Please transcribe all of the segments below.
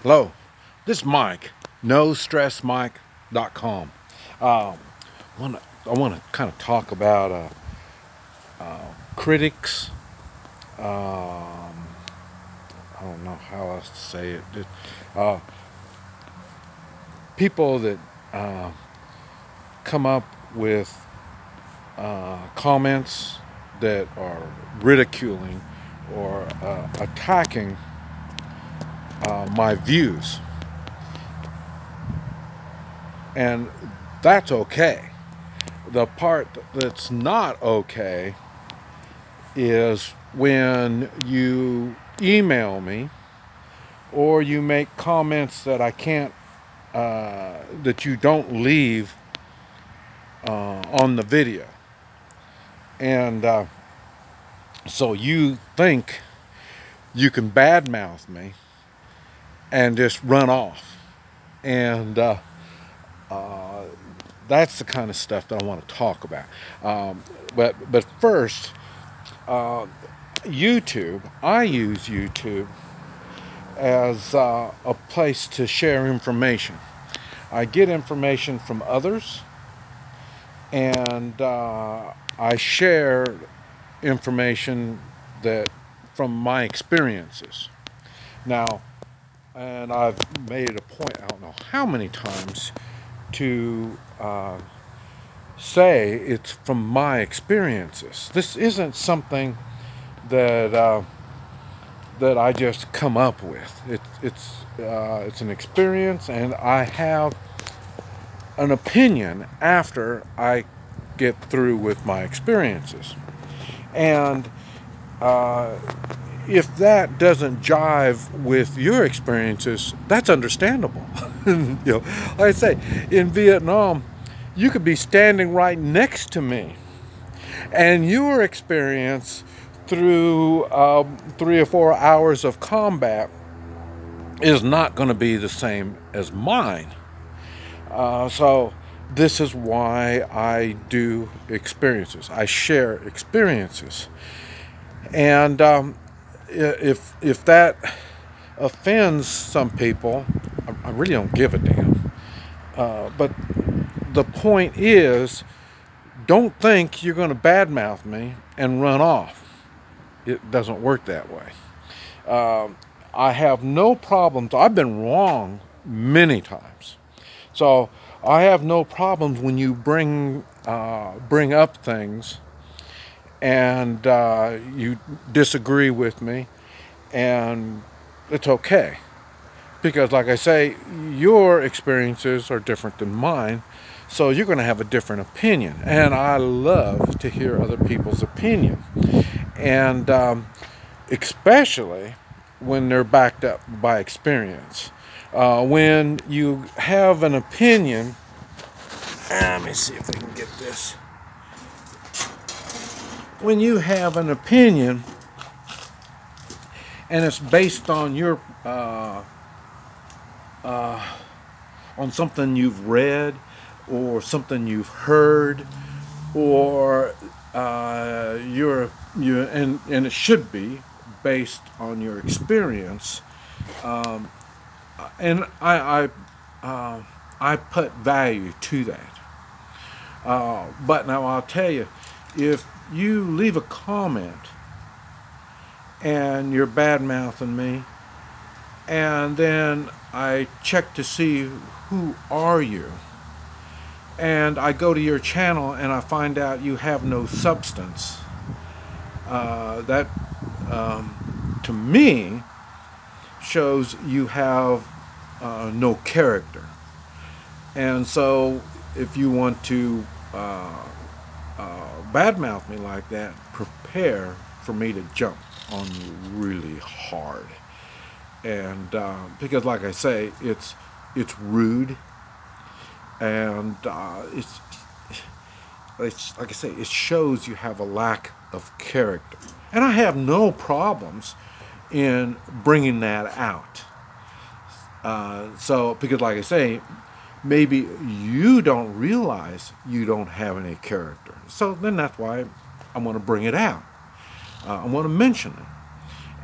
Hello, this is Mike, NoStressMike.com. I want to kind of talk about critics. I don't know how else to say it. Uh, People that come up with comments that are ridiculing or attacking my views. And that's okay. The part that's not okay is when you email me or you make comments that I can't, that you don't leave on the video. And so you think you can badmouth me and just run off. And that's the kind of stuff that I want to talk about. But first, YouTube. I use YouTube as a place to share information. I get information from others, and I share information that from my experiences. Now, and I've made it a point, I don't know how many times, to say it's from my experiences. This isn't something that that I just come up with. It's an experience, and I have an opinion after I get through with my experiences. And if that doesn't jive with your experiences, that's understandable. Like I say, in Vietnam, you could be standing right next to me, and your experience through 3 or 4 hours of combat is not going to be the same as mine. So this is why I do experiences. I share experiences. And if that offends some people, I really don't give a damn. But the point is, don't think you're going to badmouth me and run off. It doesn't work that way. I have no problems. I've been wrong many times. So I have no problems when you bring up things and you disagree with me, and it's okay. Because like I say, your experiences are different than mine, so you're going to have a different opinion. And I love to hear other people's opinion. And especially when they're backed up by experience. When you have an opinion, let me see if I can get this. When you have an opinion and it's based on your on something you've read or something you've heard, or and it should be based on your experience, and I put value to that. But now I'll tell you, if you leave a comment and you're bad-mouthing me, and then I check to see who are you, and I go to your channel and I find out you have no substance, that to me shows you have no character. And so if you want to badmouth me like that, prepare for me to jump on you really hard. And because like I say, it's rude, and it's like I say, it shows you have a lack of character. And I have no problems in bringing that out. So because like I say, maybe you don't realize you don't have any character. So then that's why I want to bring it out. I want to mention it.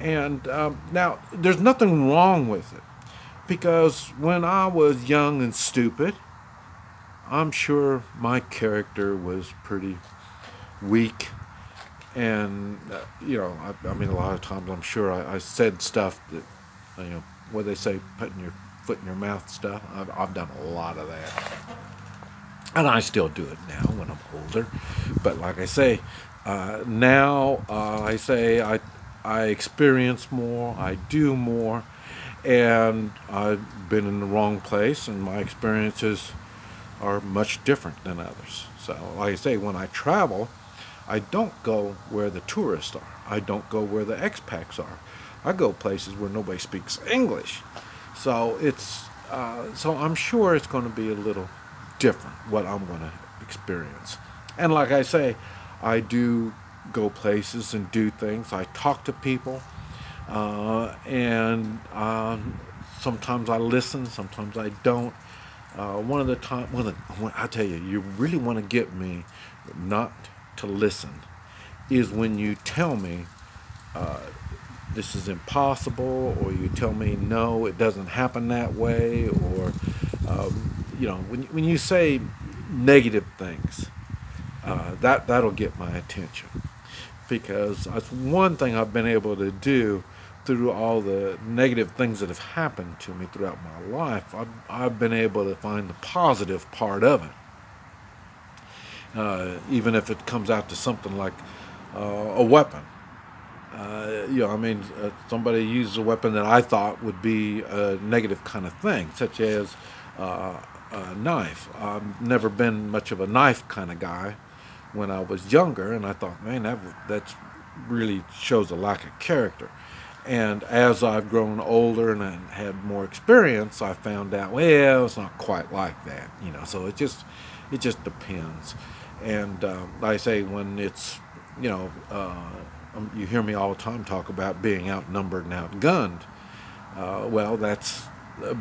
And now, there's nothing wrong with it, Because when I was young and stupid, I'm sure my character was pretty weak. And, I mean, a lot of times I'm sure I said stuff that, what they say, putting your foot in your mouth stuff. I've done a lot of that. And I still do it now when I'm older. But like I say, now I experience more, I do more, and I've been in the wrong place, and my experiences are much different than others. So, like I say, when I travel, I don't go where the tourists are. I don't go where the expats are. I go places where nobody speaks English. So so I'm sure it's going to be a little different what I'm going to experience. And like I say, I do go places and do things. I talk to people, and sometimes I listen, sometimes I don't. I tell you, you really want to get me not to listen is when you tell me this is impossible, or you tell me no, it doesn't happen that way, or when you say negative things, that'll get my attention, because that's one thing I've been able to do through all the negative things that have happened to me throughout my life. I've been able to find the positive part of it, even if it comes out to something like a weapon. Somebody used a weapon that I thought would be a negative kind of thing, such as a knife. I've never been much of a knife kind of guy when I was younger, and I thought, man, that really shows a lack of character. And as I've grown older and I had more experience, I found out, well, it's not quite like that, So it just depends. And like I say, when it's, you hear me all the time talk about being outnumbered and outgunned. Well, that's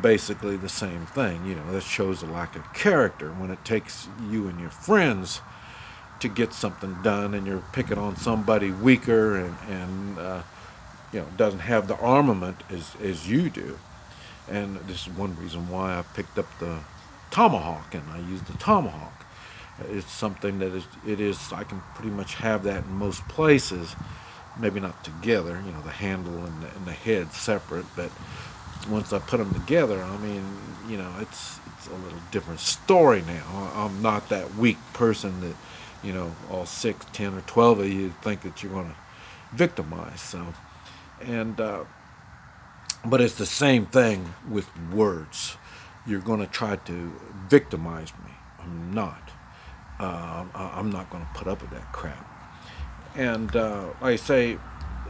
basically the same thing. That shows a lack of character when it takes you and your friends to get something done, and you're picking on somebody weaker and doesn't have the armament as you do. And this is one reason why I picked up the tomahawk, and I use the tomahawk. It's something that I can pretty much have that in most places, maybe not together, the handle and the head separate, but once I put them together, I mean, it's a little different story now. I'm not that weak person that, all 6, 10, or 12 of you think that you're going to victimize. So, but it's the same thing with words. You're going to try to victimize me. I'm not. I'm not going to put up with that crap. And like I say,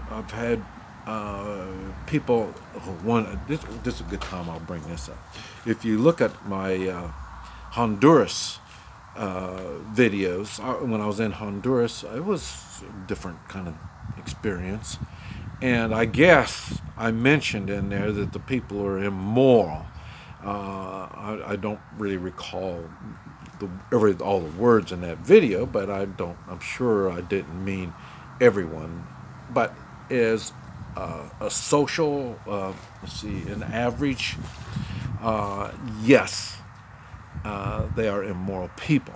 I've had people this is a good time I'll bring this up. If you look at my Honduras videos, when I was in Honduras, it was a different kind of experience. And I guess I mentioned in there that the people are immoral. I don't really recall all the words in that video, but I'm sure I didn't mean everyone. But as a social, an average, yes, they are immoral people.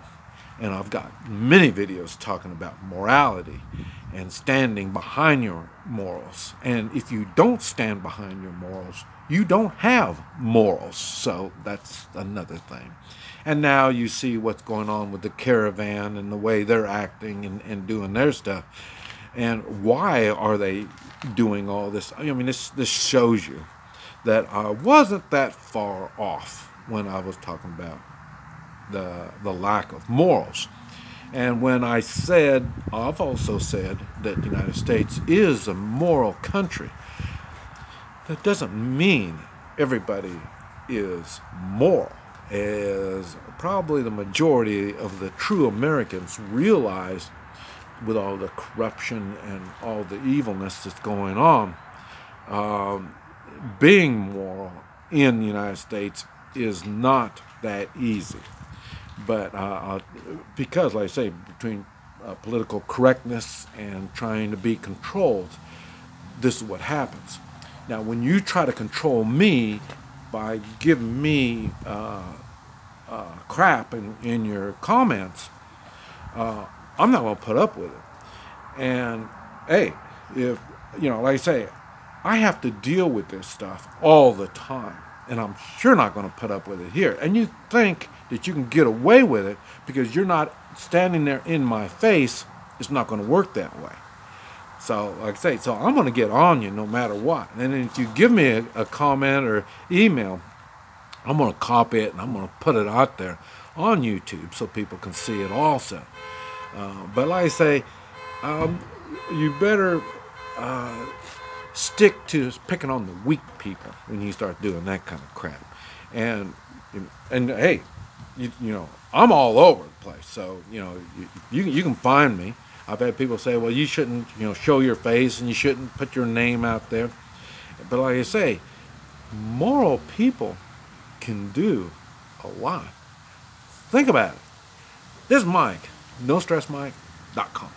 And I've got many videos talking about morality and standing behind your morals. And if you don't stand behind your morals, you don't have morals. So that's another thing. And now you see what's going on with the caravan and the way they're acting and doing their stuff. And why are they doing all this? I mean, this shows you that I wasn't that far off when I was talking about the lack of morals. And when I've also said that the United States is a moral country. That doesn't mean everybody is moral, as probably the majority of the true Americans realize with all the corruption and all the evilness that's going on. Being moral in the United States is not that easy. But because, like I say, between political correctness and trying to be controlled, this is what happens. Now, when you try to control me, by giving me crap in your comments, I'm not going to put up with it. And hey, if like I say, I have to deal with this stuff all the time, and I'm sure not going to put up with it here. And you think that you can get away with it because you're not standing there in my face? It's not going to work that way. So, like I say, so I'm going to get on you no matter what. And then if you give me a comment or email, I'm going to copy it and I'm going to put it out there on YouTube so people can see it also. But like I say, you better stick to picking on the weak people when you start doing that kind of crap. And hey, I'm all over the place. So you can find me. I've had people say, well, you shouldn't show your face and you shouldn't put your name out there. But like I say, moral people can do a lot. Think about it. This is Mike, NoStressMike.com.